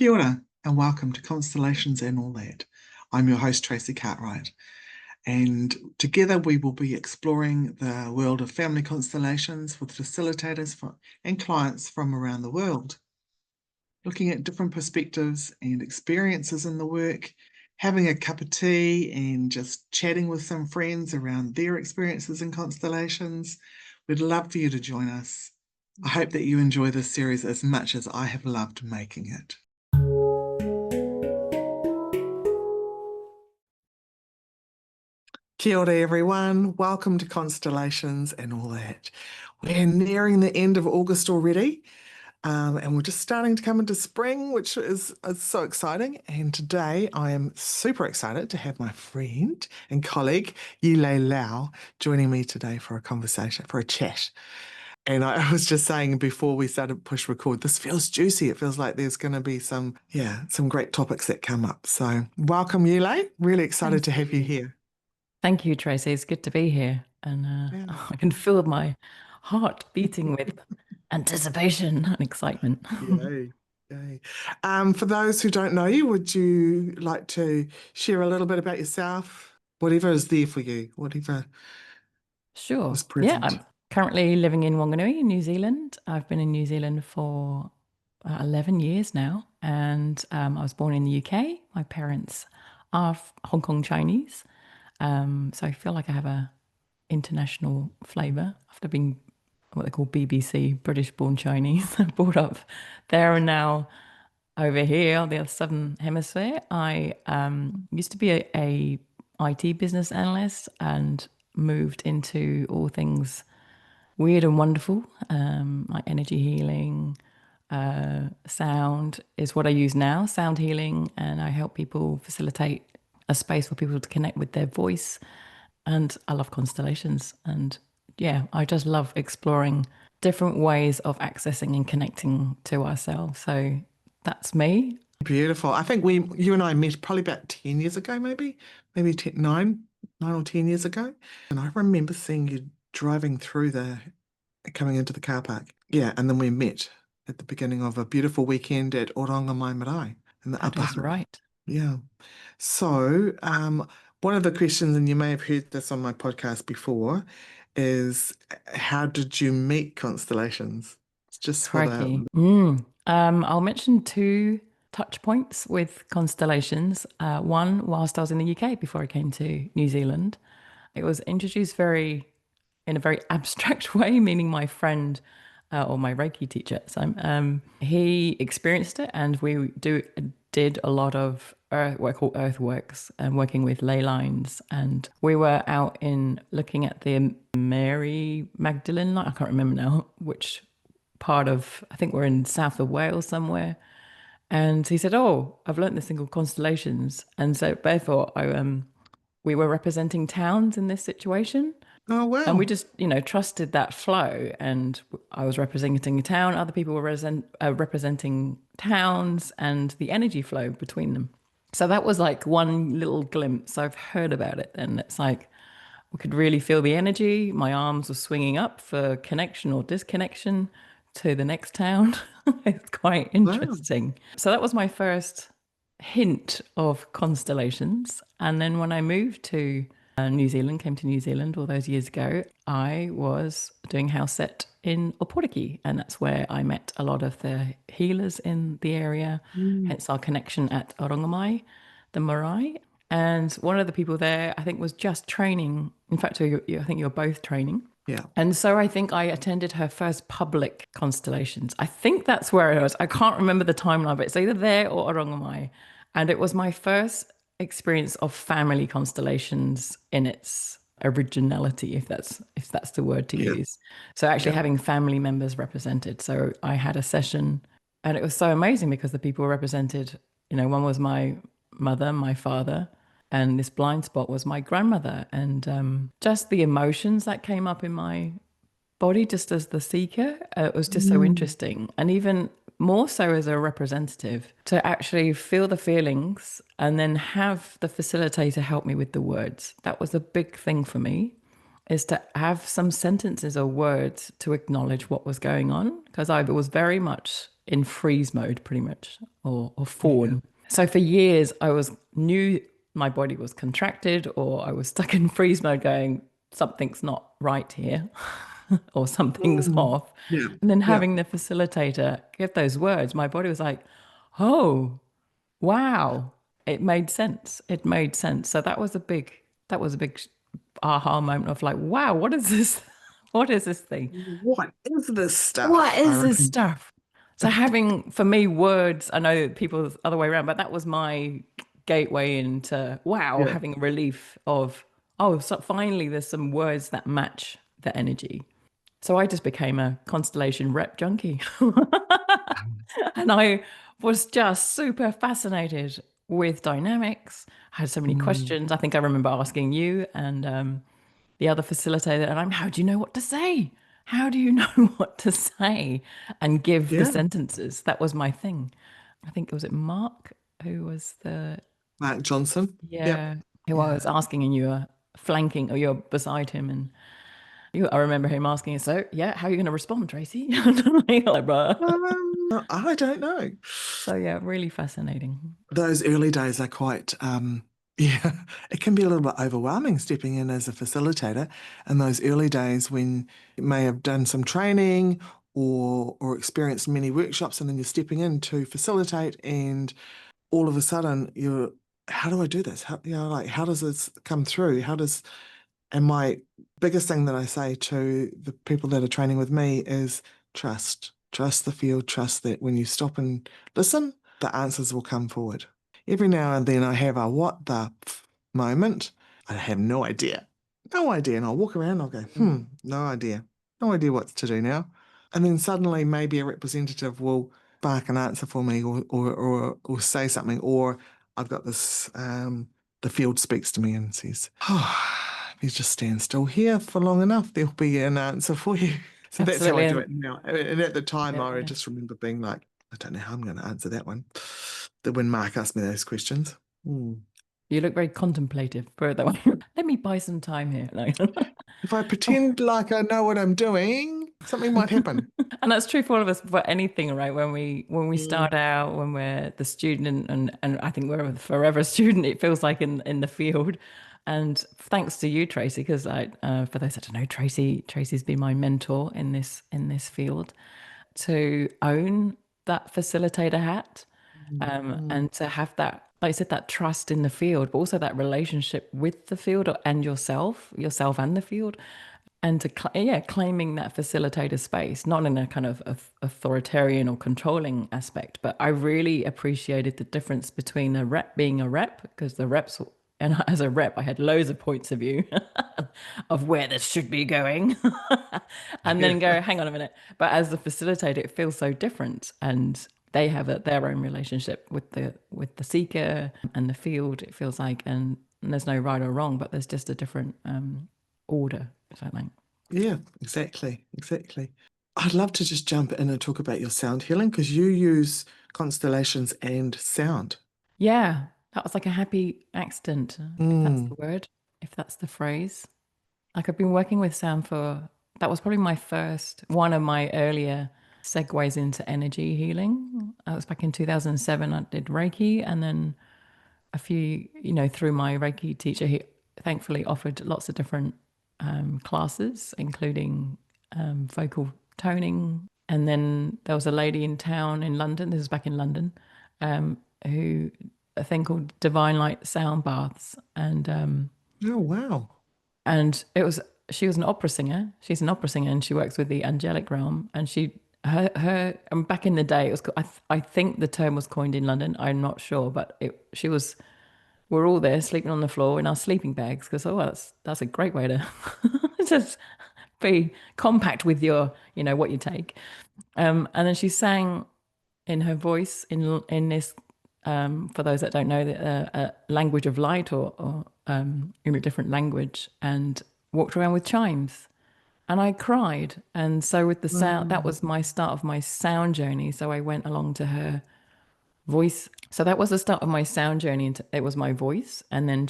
Kia ora, and welcome to Constellations and All That. I'm your host, Tracy Cartwright, and together we will be exploring the world of family constellations with facilitators and clients from around the world, looking at different perspectives and experiences in the work, having a cup of tea and just chatting with some friends around their experiences in constellations. We'd love for you to join us. I hope that you enjoy this series as much as I have loved making it. Kia ora, everyone. Welcome to Constellations and All That. We're nearing the end of August already, and we're just starting to come into spring, which is so exciting. And today I am super excited to have my friend and colleague, Yee Ley Lau, joining me today for a conversation, for a chat. And I was just saying before we started push record, this feels juicy. It feels like there's going to be some great topics that come up. So welcome, Yee Ley. Really excited to have you here. Thank you, Tracy. It's good to be here. And I can feel my heart beating with anticipation and excitement. Yay. Yay. For those who don't know you, would you like to share a little bit about yourself? Whatever is there for you, whatever Sure. was present. Yeah, I'm currently living in Wanganui in New Zealand. I've been in New Zealand for 11 years now. And I was born in the UK. My parents are Hong Kong Chinese. So I feel like I have a international flavour after being what they call BBC, British born Chinese, brought up there and now over here on the other southern hemisphere. I used to be a IT business analyst and moved into all things weird and wonderful, like energy healing, sound is what I use now, sound healing, and I help people facilitate a space for people to connect with their voice. And I love constellations. And yeah, I just love exploring different ways of accessing and connecting to ourselves. So that's me. Beautiful. I think you and I met probably about 10 years ago, maybe 9 or 10 years ago. And I remember seeing you driving through coming into the car park. Yeah, and then we met at the beginning of a beautiful weekend at Oranga Mai Marae in the That upper is right. Yeah. So, one of the questions, and you may have heard this on my podcast before, is how did you meet constellations? It's just for Crikey. I'll mention two touch points with constellations. One, whilst I was in the UK before I came to New Zealand, it was introduced in a very abstract way, meaning my friend or my Reiki teacher at the time, he experienced it, and we did a lot of what I call earthworks and working with ley lines. And we were out in looking at the Mary Magdalene line. I can't remember now which part of, I think we're in south of Wales somewhere. And he said, "Oh, I've learned this thing called constellations." And so therefore we were representing towns in this situation. Oh, wow. And we just, trusted that flow. And I was representing a town, other people were representing towns and the energy flow between them. So that was like one little glimpse. I've heard about it. And it's like, we could really feel the energy. My arms were swinging up for connection or disconnection to the next town. It's quite interesting. Wow. So that was my first hint of constellations. And then when I moved to New Zealand, came to New Zealand all those years ago, I was doing house set in Oporiki, and that's where I met a lot of the healers in the area, hence our connection at Orongamai, the marae. And one of the people there, I think, was just training. In fact, I think you're both training. Yeah. And so I think I attended her first public constellations. I think that's where it was. I can't remember the timeline, but it's either there or Orongamai. And it was my first experience of family constellations in its originality, if that's the word to use. So actually having family members represented. So I had a session, and it was so amazing because the people were represented, one was my mother, my father, and this blind spot was my grandmother. And just the emotions that came up in my body just as the seeker, it was just so interesting. And even more so as a representative, to actually feel the feelings and then have the facilitator help me with the words. That was a big thing for me, is to have some sentences or words to acknowledge what was going on, because I was very much in freeze mode pretty much, or Yeah. fawn. So for years I was knew my body was contracted, or I was stuck in freeze mode going, something's not right here, or something's Mm. off. Yeah. And then Yeah. having the facilitator give those words, my body was like, oh, wow. It made sense. It made sense. So that was a big aha moment of like, wow, what is this? What is this thing? What is this What stuff? I is this reckon. stuff? So having, for me, words, I know people's other way around, but that was my gateway into, wow, Yeah. having a relief of, oh, so finally there's some words that match the energy. So I just became a constellation rep junkie. And I was just super fascinated with dynamics. I had so many Mm. questions. I think I remember asking you and the other facilitator, and how do you know what to say? How do you know what to say and give the Yeah. sentences? That was my thing. I think, was it Mark who was the, Mark Johnson. Yep. yeah, who I was Yeah. asking, and you were flanking, or you're beside him, and I remember him asking, so yeah, how are you going to respond, Tracy? Like, bruh. I don't know. So yeah, really fascinating. Those early days are quite, yeah, it can be a little bit overwhelming stepping in as a facilitator. And those early days when you may have done some training or experienced many workshops, and then you're stepping in to facilitate, and all of a sudden you're, how do I do this? How, like, how does this come through? And my biggest thing that I say to the people that are training with me is trust. Trust the field, trust that when you stop and listen, the answers will come forward. Every now and then I have a what the moment. I have no idea. No idea. And I'll walk around and I'll go, Mm. no idea. No idea what to do now. And then suddenly maybe a representative will spark an answer for me, or say something, or I've got this the field speaks to me and says, if you just stand still here for long enough, there'll be an answer for you. So that's how I Absolutely. do And it now. And at the time, yeah, I yeah. just remember being like, I don't know how I'm going to answer that one. That when Mark asked me those questions. Hmm. You look very contemplative, put it that way. Let me buy some time here. No. If I pretend like I know what I'm doing, something might happen. And that's true for all of us for anything, right? When we Mm. start out, when we're the student, and I think we're a forever student, it feels like in the field. And thanks to you, Tracy, because for those that don't know, Tracy's been my mentor in this field, to own that facilitator hat, Mm. and to have that, like I said, that trust in the field, but also that relationship with the field and yourself and the field, and to claiming that facilitator space, not in a kind of authoritarian or controlling aspect, but I really appreciated the difference between a rep being a rep, because the reps, and as a rep I had loads of points of view of where this should be going, and Yeah. then go, hang on a minute, but as the facilitator it feels so different, and they have their own relationship with the seeker and the field, it feels like, and there's no right or wrong, but there's just a different order, if I like. Yeah, exactly. Exactly. I'd love to just jump in and talk about your sound healing because you use constellations and sound. Yeah, that was like a happy accident, if that's Mm. the word, if that's the phrase. Like, I've been working with sound for, that was probably one of my earlier segues into energy healing. That was back in 2007. I did Reiki, and then a few, through my Reiki teacher, he thankfully offered lots of different classes, including vocal toning. And then there was a lady in town in London, this was back in London, who, a thing called Divine Light Sound Baths. Oh, wow. And she was an opera singer. She's an opera singer, and she works with the angelic realm. And and back in the day, it was, I think the term was coined in London. I'm not sure, but she was, we're all there sleeping on the floor in our sleeping bags, because, oh, well, that's a great way to just be compact with your, what you take. And then she sang in her voice in this, for those that don't know, the language of light, or in a different language, and walked around with chimes. And I cried. And so with the sound, that Mm. was my start of my sound journey. So I went along to her voice. So that was the start of my sound journey. Into, it was my voice. And then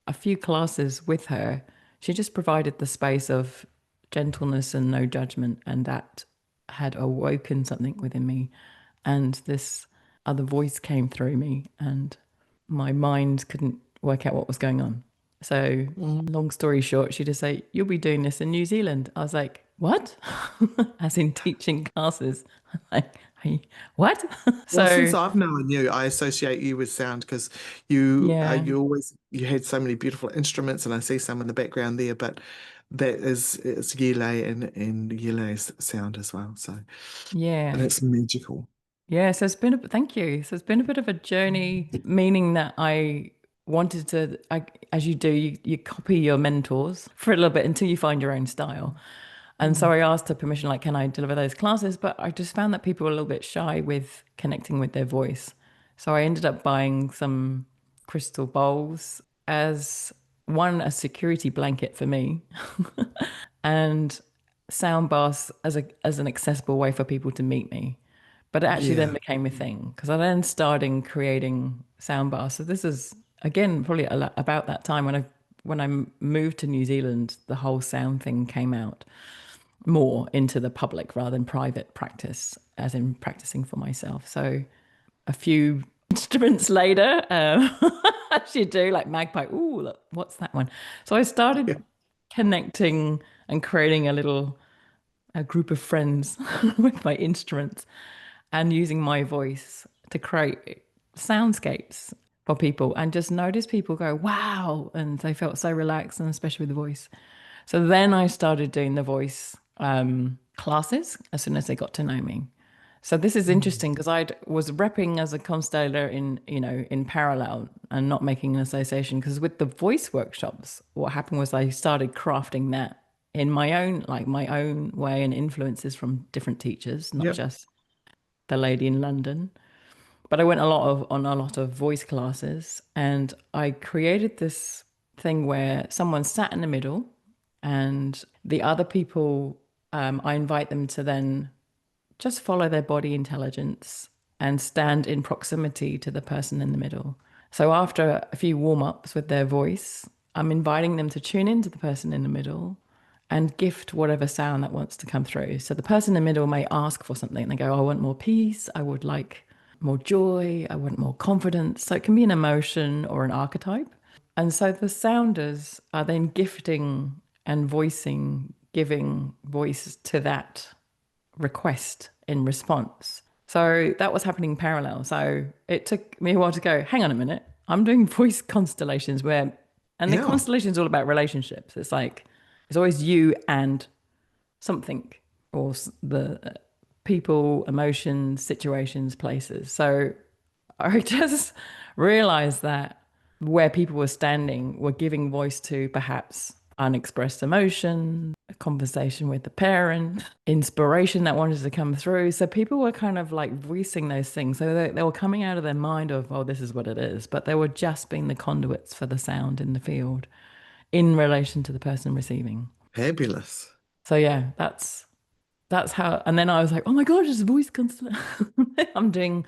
a few classes with her, she just provided the space of gentleness and no judgment, and that had awoken something within me, and this other voice came through me, and my mind couldn't work out what was going on. So, Mm. long story short, she just say, "You'll be doing this in New Zealand." I was like, "What?" As in teaching classes. Like, "Hey, what?" Well, since So, I've known you, I associate you with sound because you yeah, you had so many beautiful instruments, and I see some in the background there. But that is it's Yee Ley and Yee Ley's sound as well. So, and yeah. it's magical. Yeah, so it's been thank you. So it's been a bit of a journey, meaning that I wanted to, as you do, you copy your mentors for a little bit until you find your own style. And so Mm. I asked her permission, like, can I deliver those classes? But I just found that people were a little bit shy with connecting with their voice. So I ended up buying some crystal bowls as one, a security blanket for me, and sound baths as an accessible way for people to meet me. But it actually then Yeah, became a thing because I then started creating sound baths. So this is again probably about that time when I moved to New Zealand, the whole sound thing came out more into the public rather than private practice, as in practicing for myself. So a few instruments later, as you do, like magpie. Ooh, look, what's that one? So I started yeah, connecting and creating a group of friends with my instruments and using my voice to create soundscapes for people and just notice people go, wow. And they felt so relaxed, and especially with the voice. So then I started doing the voice classes as soon as they got to know me. So this is mm, interesting because I was repping as a constellator in, in parallel and not making an association. Because with the voice workshops, what happened was I started crafting that in my own way and influences from different teachers, not yeah, just the lady in London. But I went on a lot of voice classes, and I created this thing where someone sat in the middle, and the other people, I invite them to then just follow their body intelligence and stand in proximity to the person in the middle. So after a few warm ups with their voice, I'm inviting them to tune into the person in the middle and gift whatever sound that wants to come through. So the person in the middle may ask for something. They go, I want more peace. I would like more joy. I want more confidence. So it can be an emotion or an archetype. And so the sounders are then gifting and voicing, giving voice to that request in response. So that was happening parallel. So it took me a while to go, hang on a minute. I'm doing voice constellations and the yeah. constellation is all about relationships. It's like, it's always you and something or the people, emotions, situations, places. So I just realized that where people were standing were giving voice to perhaps unexpressed emotion, a conversation with the parent, inspiration that wanted to come through. So people were kind of like voicing those things. So they were coming out of their mind of, oh, this is what it is. But they were just being the conduits for the sound in the field in relation to the person receiving. Fabulous. So yeah, that's how. And then I was like, oh my gosh, it's voice constellation. I'm doing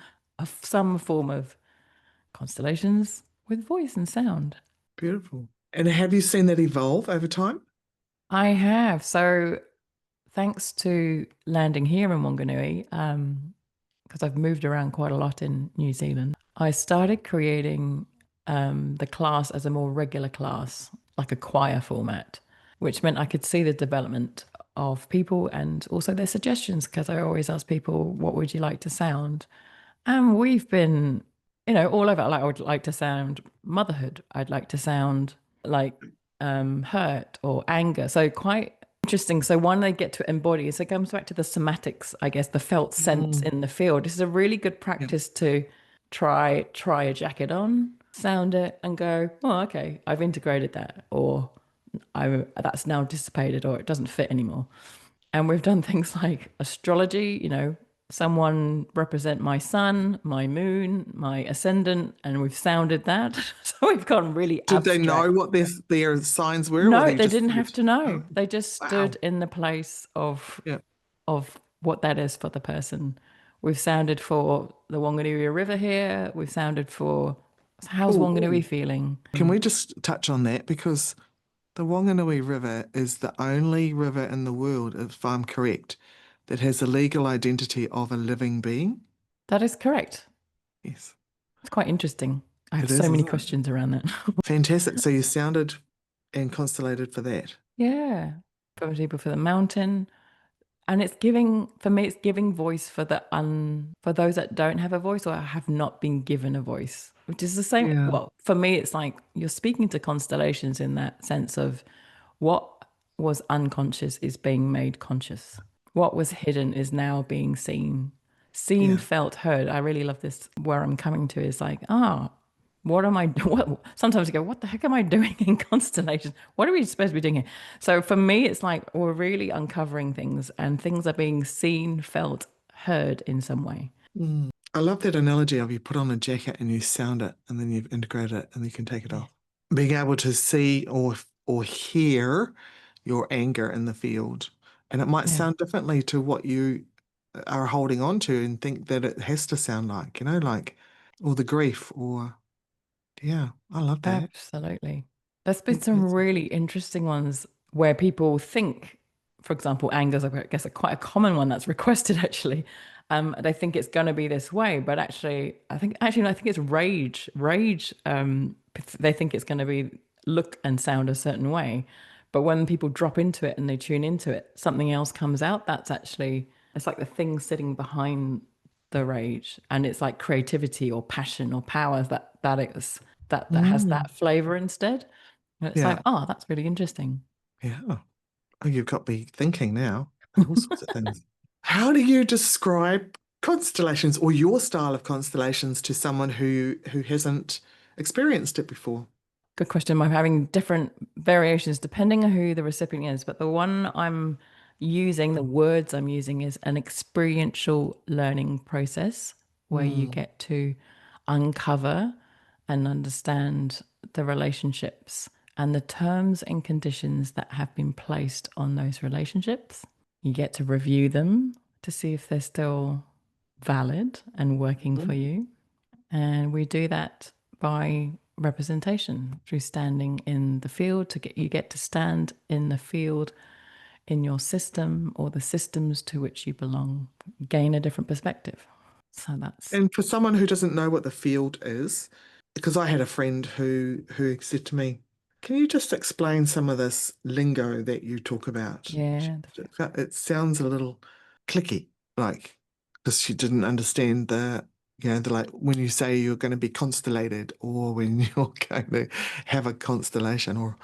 some form of constellations with voice and sound. Beautiful. And have you seen that evolve over time? I have. So thanks to landing here in Wanganui, because I've moved around quite a lot in New Zealand, I started creating the class as a more regular class, like a choir format, which meant I could see the development of people and also their suggestions, because I always ask people, what would you like to sound? And we've been, all over. Like I would like to sound motherhood. I'd like to sound like hurt or anger. So quite interesting. So one they get to embody is it comes back to the somatics, I guess, the felt sense Mm, in the field. This is a really good yeah. practice to try a jacket on, sound it, and go, oh, okay, I've integrated that, or I that's now dissipated, or it doesn't fit anymore. And we've done things like astrology, someone represent my sun, my moon, my ascendant, and we've sounded that. So we've gone really Did they know abstract. what their signs were, or No, they they just didn't have to know. oh, They just stood wow. in the place of Yeah. what that is for the person. We've sounded for the Wanganui River here. We've sounded for how's Oh, Wanganui oh. feeling? Can we just touch on that? Because the Wanganui River is the only river in the world, if I'm correct, that has the legal identity of a living being? That is correct. Yes, It's quite interesting. I have it so is, many isn't it? questions around that. Fantastic. So you sounded and constellated for that. Yeah. For people for the mountain. And it's giving, for me, it's giving voice for for those that don't have a voice or have not been given a voice, which is the same. Yeah. Well, for me, it's like you're speaking to constellations in that sense of what was unconscious is being made conscious. What was hidden is now being seen. Seen, Yeah. felt, heard. I really love this. Where I'm coming to is like, ah, what am I what sometimes I go, what the heck am I doing in constellations? What are we supposed to be doing here? So for me, it's like we're really uncovering things and things are being seen, felt, heard in some way. Mm. I love that analogy of you put on a jacket and you sound it and then you've integrated it and you can take it Yeah. off. Being able to see or hear your anger in the field. And it might Yeah. sound differently to what you are holding on to and think that it has to sound like, like, or the grief or, yeah, I love that. Absolutely. There's been some Fantastic. really interesting ones where people think, for example, anger is, I guess, quite a common one that's requested actually. They think it's going to be this way, but actually, I think it's rage. Rage, they think it's going to be look and sound a certain way. But when people drop into it and they tune into it, something else comes out. That's actually, it's like the thing sitting behind the rage, and it's like creativity or passion or power that has Mm. that flavor instead. And it's Yeah, like, oh, that's really interesting. yeah. Oh, you've got me thinking now. All sorts of things. How do you describe constellations or your style of constellations to someone who hasn't experienced it before? Good question. I'm having different variations depending on who the recipient is, but the one I'm using, the words I'm using is an experiential learning process where you Mm. get to uncover and understand the relationships and the terms and conditions that have been placed on those relationships. You get to review them to see if they're still valid and working for Mm. you. And we do that by representation through standing in the field you get to stand in the field in your system or the systems to which you belong, gain a different perspective. So that's And for someone who doesn't know what the field is, because I had a friend who said to me, "Can you just explain some of this lingo that you talk about?" yeah, It sounds a little clicky, like because she didn't understand the like when you say you're going to be constellated or when you're going to have a constellation or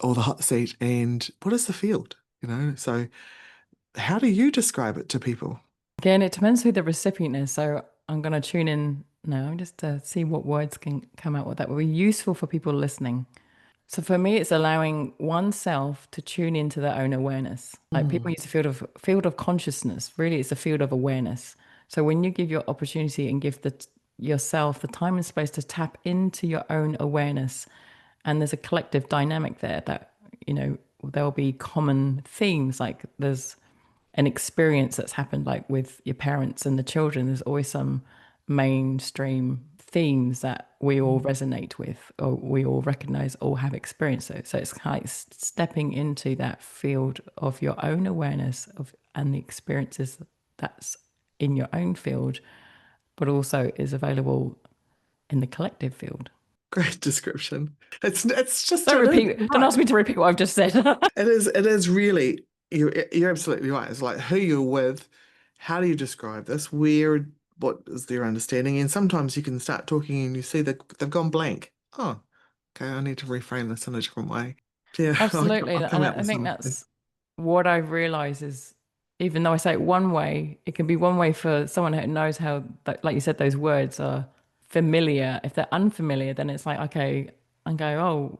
the hot seat and what is the field, So how do you describe it to people? again, it depends who the recipient is. So I'm going to tune in now just to see what words can come out with that will be useful for people listening. So for me, it's allowing oneself to tune into their own awareness. Like people Mm. use a field of consciousness. Really, it's a field of awareness. So when you give your opportunity and give yourself the time and space to tap into your own awareness, and there's a collective dynamic there that there'll be common themes. Like there's an experience that's happened like with your parents and the children, there's always some mainstream themes that we all resonate with or we all recognize or have experienced those. So it's kind of like stepping into that field of your own awareness of and the experiences that's in your own field, but also is available in the collective field. Great description. It's just Don't it is repeat, don't right. ask me to repeat what I've just said. It is really you're absolutely right. It's like who you're with, how do you describe this? What is their understanding? And sometimes you can start talking and you see that they've gone blank. Oh, okay, I need to reframe this in a different way. Yeah, Absolutely. I'll And come I out I with think something. that's what I've realized is even though I say it one way, it can be one way for someone who knows how, like you said, those words are familiar. If they're unfamiliar, then it's like, okay, and go, oh,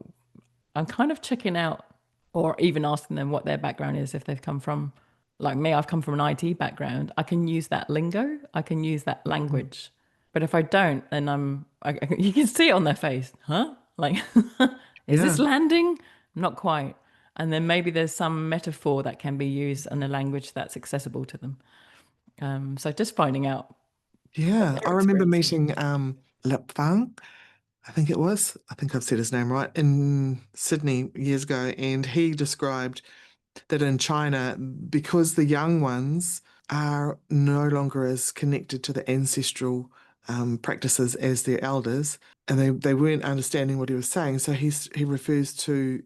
I'm kind of checking out, or even asking them what their background is if they've come from, like me, I've come from an IT background. I can use that lingo, I can use that Mm. language. But if I don't, then you can see it on their face, huh? Like, is Yeah, this landing? Not quite. And then maybe there's some metaphor that can be used in a language that's accessible to them. So just finding out what yeah. I they're remember experiencing. meeting Lip Fang, I think it was. I think I've said his name right, in Sydney years ago, and he described that in China, because the young ones are no longer as connected to the ancestral practices as their elders, and they weren't understanding what he was saying. So he refers to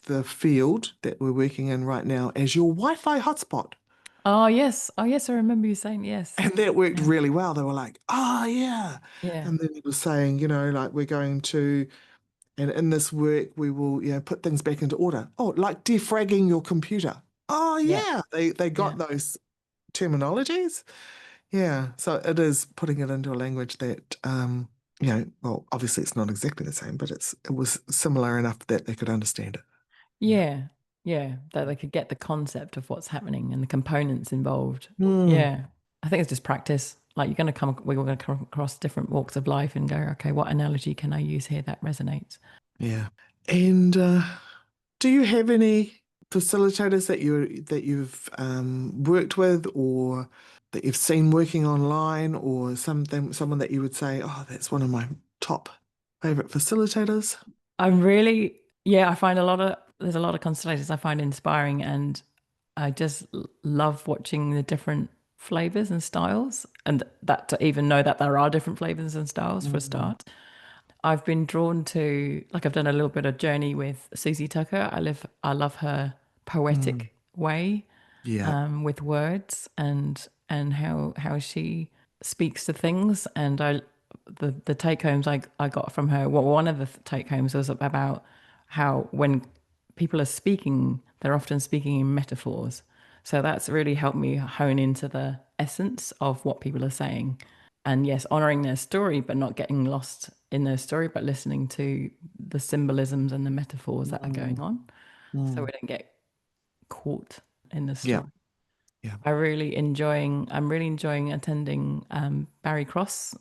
the field that we're working in right now as your Wi-Fi hotspot. Oh yes. Oh yes, I remember you saying yes. And that worked Yeah. really well. They were like, oh, yeah. Yeah. And then he was saying, like we're going to, and in this work, we will, put things back into order. Oh, like defragging your computer. Oh, Yeah. yeah. They got Yeah. those terminologies. Yeah. So it is putting it into a language that, well, obviously it's not exactly the same, but it was similar enough that they could understand it. Yeah. Yeah. Yeah. That they could get the concept of what's happening and the components involved. Mm, Yeah. I think it's just practice. Like we're going to come across different walks of life and go, okay, what analogy can I use here that resonates? yeah. And do you have any facilitators that you've worked with, or that you've seen working online, or someone that you would say, oh, that's one of my top favorite facilitators? Yeah, I find there's a lot of constellations I find inspiring, and I just love watching the different flavors and styles, and that to even know that there are different flavors and styles for a Mm, start. I've been drawn to, like, I've done a little bit of journey with Susie Tucker. I love her mm, poetic way yeah. with words and how she speaks to things. And the take homes I got from her. Well, one of the take homes was about how when people are speaking, they're often speaking in metaphors. So that's really helped me hone into the essence of what people are saying. And yes, honoring their story, but not getting lost in their story, but listening to the symbolisms and the metaphors that are going Mm, on. So mm, we don't get caught in the yeah. story. Yeah. I'm really enjoying attending Barry Cross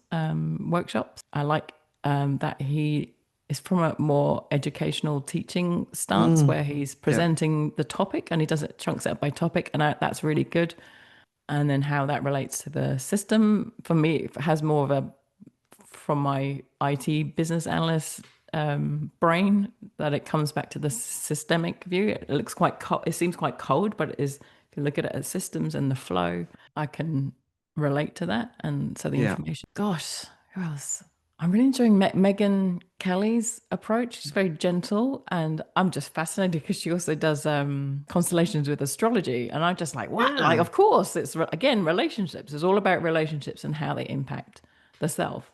workshops. I like that he is from a more educational teaching stance Mm, where he's yeah. presenting the topic and he does it chunks it up by topic, and that's really good. And then how that relates to the system for me, it has more of a from my IT business analyst brain that it comes back to the systemic view. It looks quite cold. It seems quite cold, but it is. If you look at it as systems and the flow, I can relate to that. And so the Yeah. information. Gosh, who else? I'm really enjoying Megan Kelly's approach. She's very gentle, and I'm just fascinated because she also does constellations with astrology, and I'm just like, what? Like, Yeah. of course, it's again relationships. It's all about relationships and how they impact the self.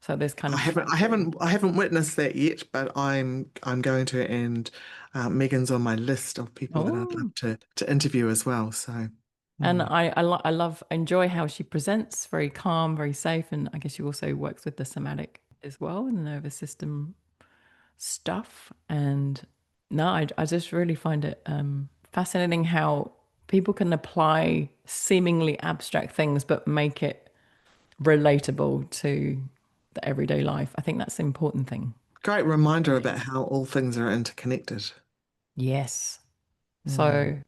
So there's kind I of haven't, I three. haven't, I haven't witnessed that yet, but I'm going to, and Megan's on my list of people that I'd Oh, love to interview as well. So, and mm, I enjoy how she presents, very calm, very safe, and I guess she also works with the somatic as well and the nervous system stuff. And no, I just really find it fascinating how people can apply seemingly abstract things but make it relatable to the everyday life. I think that's the important thing great for reminder about me. how all things are interconnected. Yes. Mm, So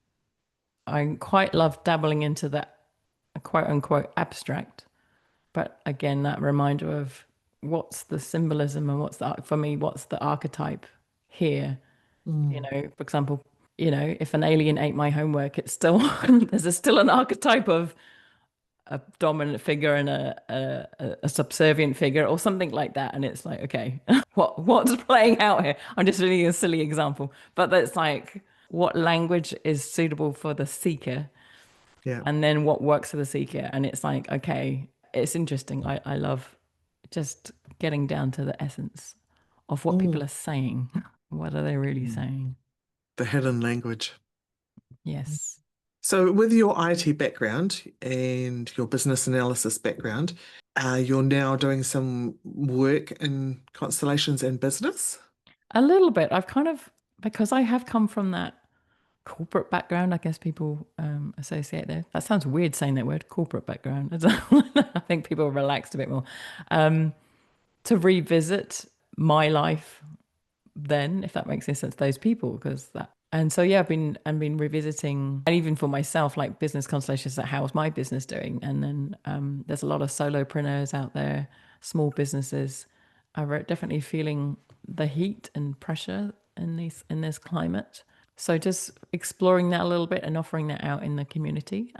I quite love dabbling into that quote unquote abstract. But again, that reminder of what's the symbolism and for me, what's the archetype here? mm, For example, if an alien ate my homework, it's still still an archetype of a dominant figure and a subservient figure or something like that. And it's like, okay, what's playing out here? I'm just really a silly example, but that's like what language is suitable for the seeker yeah. and then what works for the seeker. And it's like, okay, it's interesting. I love just getting down to the essence of what Mm, people are saying. What are they really mm. saying? The hidden language. Yes. So, with your IT background and your business analysis background, you're now doing some work in constellations and business. A little bit. Because I have come from that corporate background, I guess people associate there. That sounds weird saying that word, corporate background. I think people relaxed a bit more. To revisit my life then, if that makes any sense, those people, because that. And so yeah, I've been revisiting, and even for myself, like business constellations, that how's my business doing? And then there's a lot of solopreneurs out there, small businesses, are definitely feeling the heat and pressure in this climate. So just exploring that a little bit and offering that out in the community.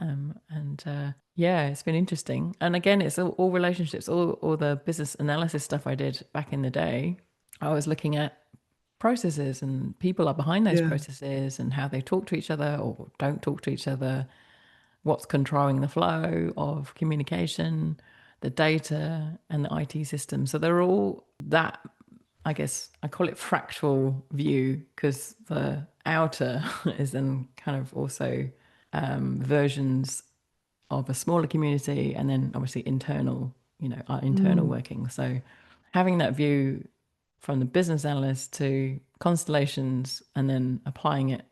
Yeah, it's been interesting. And again, it's all relationships, all the business analysis stuff I did back in the day. I was looking at processes and people are behind those Yeah. processes and how they talk to each other or don't talk to each other, what's controlling the flow of communication, the data, and the IT system. So they're all that, I guess I call it fractal view because the outer is then kind of also versions of a smaller community and then obviously internal, our internal Mm. working. So having that view from the business analyst to constellations and then applying it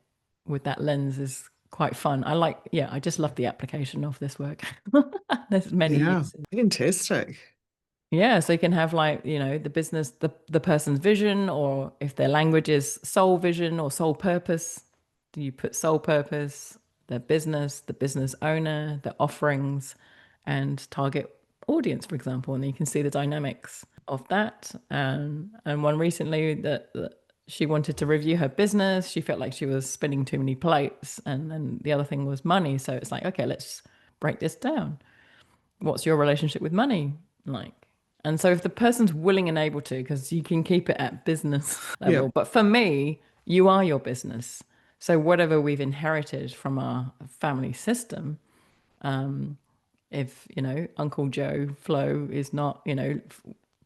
with that lens is quite fun. I just love the application of this work. There's many Yeah. uses. Fantastic. Yeah, so you can have like, the business, the person's vision, or if their language is soul vision or soul purpose, do you put soul purpose, the business owner, the offerings, and target audience, for example, and then you can see the dynamics of that. And one recently that she wanted to review her business. She felt like she was spinning too many plates, and then the other thing was money. So it's like, okay, let's break this down. What's your relationship with money like? And so if the person's willing and able to, because you can keep it at business Yeah. level, but for me, you are your business. So whatever we've inherited from our family system, if Uncle Joe Flo is not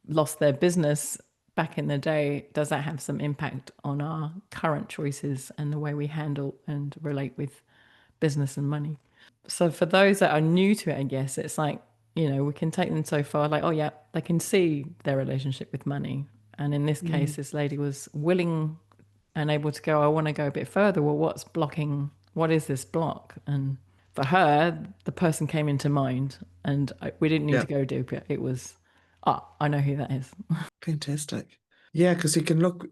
lost their business back in the day, does that have some impact on our current choices and the way we handle and relate with business and money? So for those that are new to it, I guess it's like, we can take them so far, like, oh yeah, they can see their relationship with money. And in this case, Mm. this lady was willing and able to go, I want to go a bit further. Well, what's blocking? What is this block? And for her, the person came into mind and we didn't need Yeah. to go deeper. It was, I know who that is. Fantastic. Yeah, because you can look,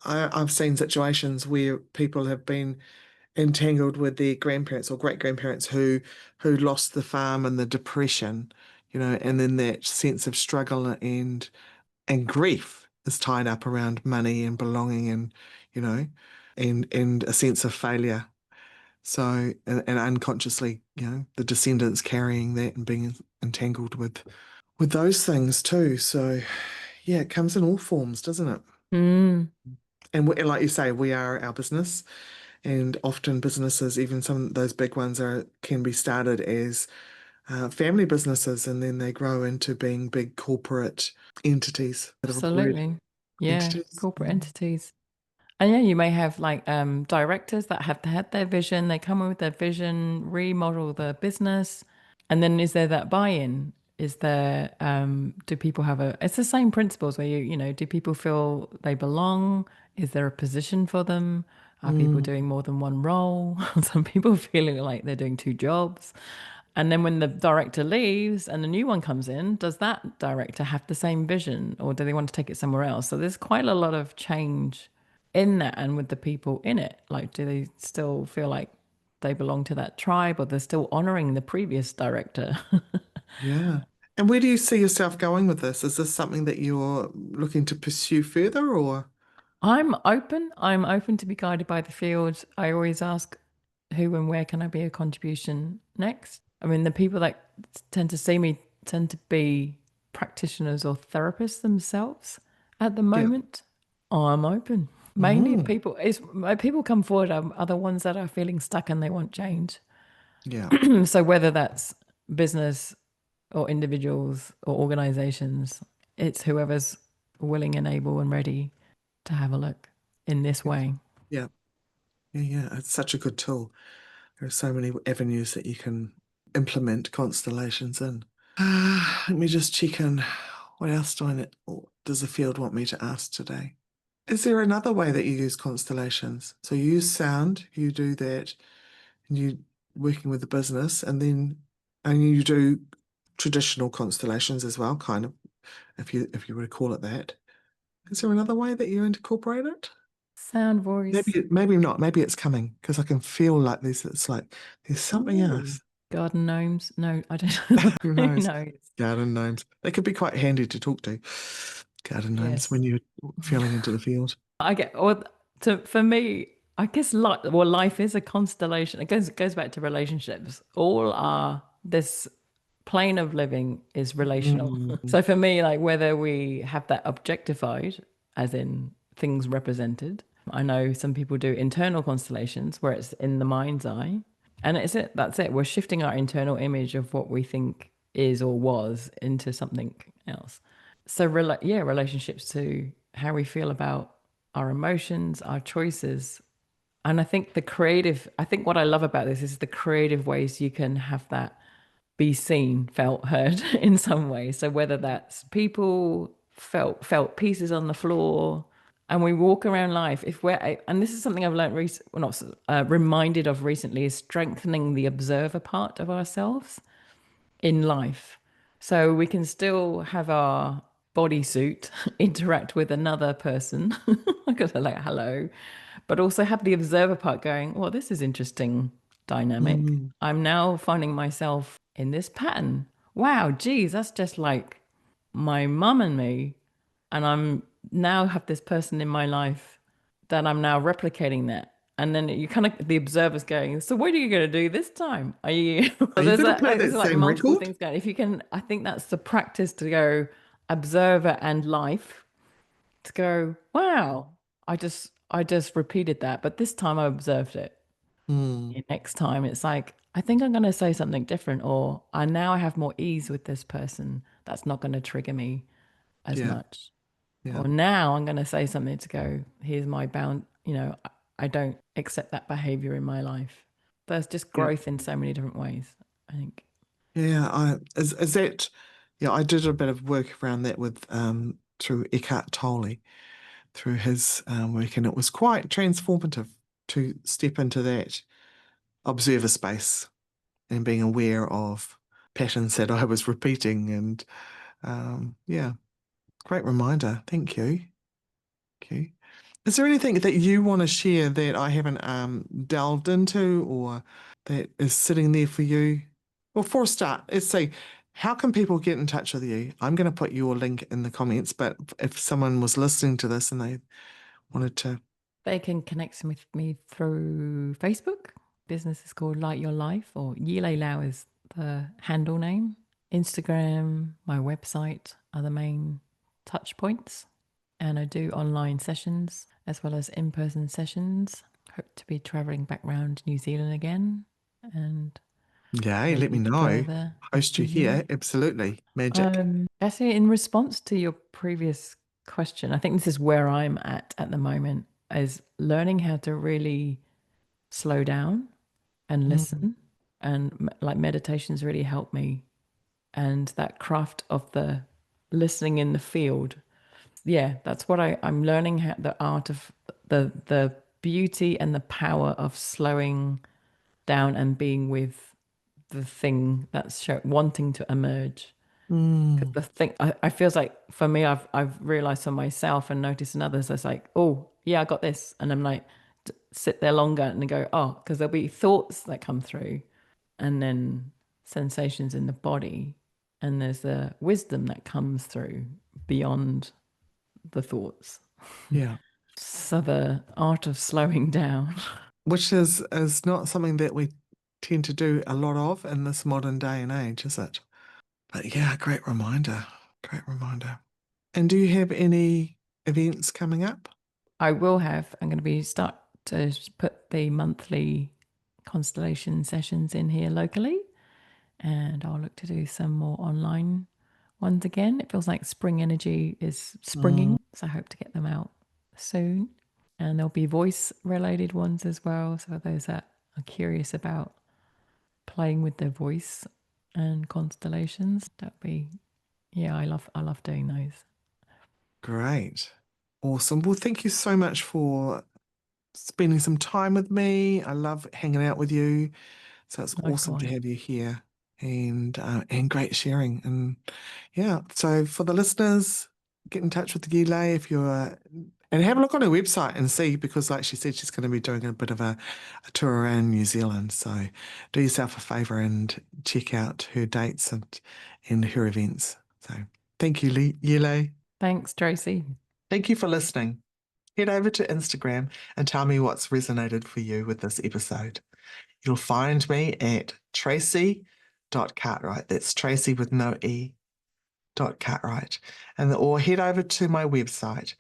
I've seen situations where people have been entangled with their grandparents or great grandparents who lost the farm and the depression, and then that sense of struggle and grief is tied up around money and belonging and, you know, and a sense of failure. So, and unconsciously, the descendants carrying that and being entangled with those things too. So, yeah, it comes in all forms, doesn't it? Mm, And like you say, we are our business, and often businesses, even some of those big ones, can be started as family businesses, and then they grow into being big corporate entities. Bit of a word, absolutely. Yeah, entities. corporate entities. And yeah, you may have like directors that have had their vision, they come in with their vision, remodel the business. And then is there that buy-in? Is there do people have it's the same principles where do people feel they belong? Is there a position for them? Are people Mm, doing more than one role? Some people feeling like they're doing two jobs. And then when the director leaves and the new one comes in, does that director have the same vision or do they want to take it somewhere else? So there's quite a lot of change in that and with the people in it. Like, do they still feel like they belong to that tribe or they're still honoring the previous director? yeah. And where do you see yourself going with this? Is this something that you're looking to pursue further, or? I'm open. I'm open to be guided by the field. I always ask who and where can I be a contribution next? I mean, the people that tend to see me tend to be practitioners or therapists themselves at the Yeah. moment. I'm open. Mainly Mm, people come forward are the ones that are feeling stuck and they want change. yeah. So whether that's business or individuals or organizations, it's whoever's willing and able and ready to have a look in this way. Yeah. Yeah. Yeah. It's such a good tool. There are so many avenues that you can implement constellations in. Let me just check in. What else does the field want me to ask today? Is there another way that you use constellations? So you use sound, you do that, and you working with the business, and you do traditional constellations as well, kind of, if you were to call it that. Is there another way that you incorporate it? Sound voice. Maybe not. Maybe it's coming because I can feel like there's something Ooh. else. Garden gnomes. No, I don't know. Who Who knows? knows? Garden gnomes. They could be quite handy to talk to. Garden gnomes Yes. when you're feeling into the field. I get or for me. I guess life is a constellation. It goes back to relationships. All are this plane of living is relational. Mm, So for me, like whether we have that objectified, as in things represented. I know some people do internal constellations where it's in the mind's eye. And it's it. That's it. We're shifting our internal image of what we think is or was into something else. So yeah, relationships to how we feel about our emotions, our choices, and I think what I love about this is the creative ways you can have that be seen, felt, heard in some way. So whether that's people felt pieces on the floor, and we walk around life. If we're and this is something I've learned well, not reminded of recently, is strengthening the observer part of ourselves in life. So we can still have our bodysuit interact with another person, because they're like, hello, but also have the observer part going, well, this is interesting dynamic. mm, I'm now finding myself in this pattern. Wow, geez, that's just like my mum and me. And I'm now have this person in my life that I'm now replicating that. And then you kind of the observer's going, so what are you going to do this time? Are you? are you going to play that There's like same multiple record? things going. If you can, I think that's the practice to go observer and life to go. Wow, I just repeated that, but this time I observed it. Mm, Next time it's like I think I'm going to say something different, or I have more ease with this person. That's not going to trigger me as yeah, much. yeah, Or now I'm going to say something to go, here's my bound, I don't accept that behavior in my life. There's just yeah, growth in so many different ways, I think. yeah. Is that, yeah, I did a bit of work around that with through Eckhart Tolle, through his work, and it was quite transformative to step into that observer space and being aware of patterns that I was repeating. And yeah, great reminder. Thank you. Thank you. Is there anything that you want to share that I haven't delved into or that is sitting there for you? Well, for a start, let's see, how can people get in touch with you? I'm going to put your link in the comments, but if someone was listening to this and they wanted to, They can connect with me through Facebook. Business is called Light Your Life, or Yee Ley Lau is the handle name. Instagram, my website are the main touch points. And I do online sessions as well as in person sessions. Hope to be traveling back around New Zealand again and yeah, let me maybe know. further. Host you Yeah. here. Absolutely. Magic. Actually, in response to your previous question, I think this is where I'm at the moment, is learning how to really slow down and Mm, listen. And like meditations really help me. And that craft of the listening in the field, yeah, that's what I'm learning, how, the art of the beauty and the power of slowing down and being with the thing that's wanting to emerge. Because mm, the thing, I feels like for me, I've realized for myself and noticed in others, it's like, oh yeah, I got this, and I'm like, sit there longer and go, oh, because there'll be thoughts that come through, and then sensations in the body, and there's the wisdom that comes through beyond the thoughts. yeah. So the art of slowing down. Which is not something that we tend to do a lot of in this modern day and age, is it? But yeah, great reminder. Great reminder. And do you have any events coming up? I will have. I'm going to start to put the monthly constellation sessions in here locally, and I'll look to do some more online ones again. It feels like spring energy is Mm, springing, so I hope to get them out soon. And there'll be voice related ones as well. So those that are curious about playing with their voice and constellations, that'd be, yeah, I love doing those. great. Awesome. Well, thank you so much for spending some time with me. I love hanging out with you. So it's awesome to Likewise. have you here and great sharing. And yeah, so for the listeners, get in touch with Yee Ley if you're and have a look on her website and see because like she said, she's going to be doing a bit of a tour around New Zealand. So do yourself a favor and check out her dates and her events. So thank you, Yee Ley. Thanks, Tracy. Thank you for listening. head over to Instagram and tell me what's resonated for you with this episode. You'll find me at tracy.cartwright. That's Tracy with no E, .cartwright. Or head over to my website,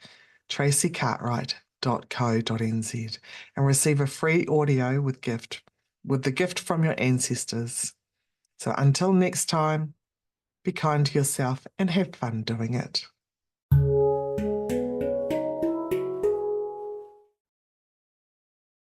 tracycartwright.co.nz, and receive a free audio with the gift from your ancestors. So until next time, be kind to yourself and have fun doing it.